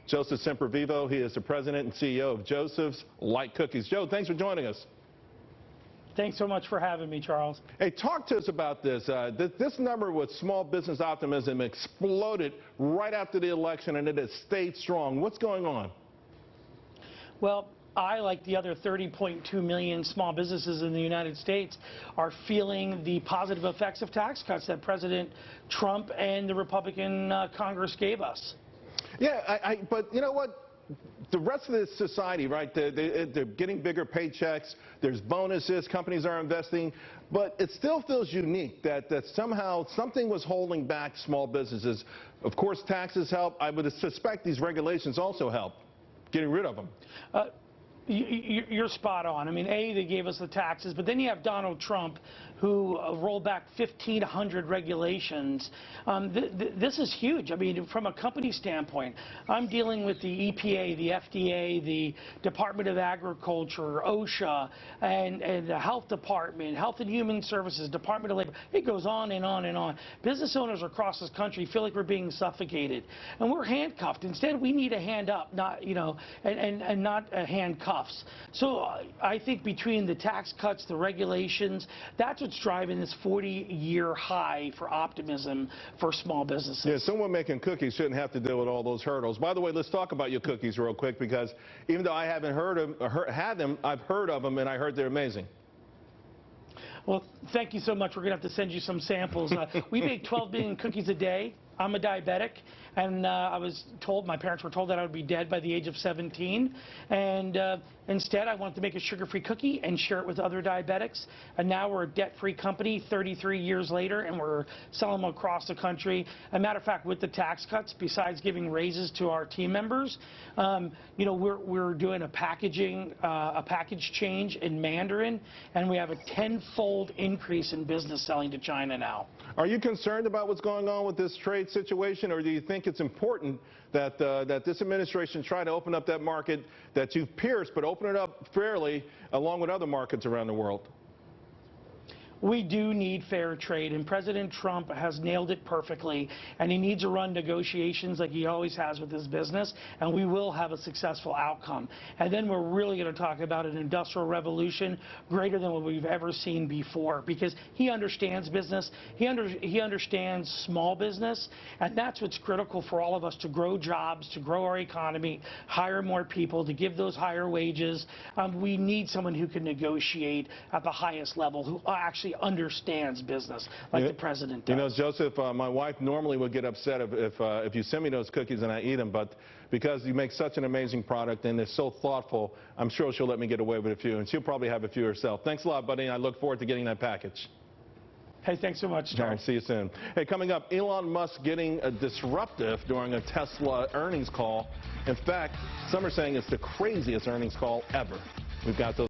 Joseph Semprevivo, he is the president and CEO of Joseph's Light Cookies. Joe, thanks for joining us. Thanks so much for having me, Charles. Hey, talk to us about this. This number with small business optimism exploded right after the election, and it has stayed strong. What's going on? Well, I, like the other 30.2 million small businesses in the United States, are feeling the positive effects of tax cuts that President Trump and the Republican Congress gave us. Yeah, but you know what? The rest of the society, right, they're getting bigger paychecks, there's bonuses, companies are investing, but it still feels unique that somehow something was holding back small businesses. Of course, taxes help. I would suspect these regulations also help getting rid of them. You're spot on. I mean, they gave us the taxes, but then you have Donald Trump, who rolled back 1,500 regulations. This is huge. I mean, from a company standpoint, I'm dealing with the EPA, the FDA, the Department of Agriculture, OSHA, and the Health Department, Health and Human Services, Department of Labor. It goes on and on and on. Business owners across this country feel like we're being suffocated, and we're handcuffed. Instead, we need a hand up, not, and not a handcuff. So I think between the tax cuts, the regulations, that's what's driving this 40-year high for optimism for small businesses. Yeah, someone making cookies shouldn't have to deal with all those hurdles. By the way, let's talk about your cookies real quick, because even though I haven't had them, I've heard of them, and I heard they're amazing. Well, thank you so much. We're going to have to send you some samples. We make 12 million cookies a day. I'm a diabetic, and my parents were told that I would be dead by the age of 17, and instead I wanted to make a sugar-free cookie and share it with other diabetics, and now we're a debt-free company 33 years later, and we're selling them across the country. As a matter of fact, with the tax cuts, besides giving raises to our team members, we're doing a package change in Mandarin, and we have a 10-fold increase in business selling to China now. Are you concerned about what's going on with this trade situation, or do you think it's important that this administration try to open up that market that you've pierced, but open it up fairly along with other markets around the world? We do need fair trade, and President Trump has nailed it perfectly, and he needs to run negotiations like he always has with his business, and we will have a successful outcome. And then we're really going to talk about an industrial revolution greater than what we've ever seen before, because he understands business, he understands small business, and that's what's critical for all of us to grow jobs, to grow our economy, hire more people, to give those higher wages. We need someone who can negotiate at the highest level, who actually understands business like the president does. You know, Joseph, my wife normally would get upset if you send me those cookies and I eat them, but because you make such an amazing product and they're so thoughtful, I'm sure she'll let me get away with a few, and she'll probably have a few herself. Thanks a lot, buddy, and I look forward to getting that package. Hey, thanks so much, Charles. All right, see you soon. Hey, coming up, Elon Musk getting disruptive during a Tesla earnings call. In fact, some are saying it's the craziest earnings call ever. We've got those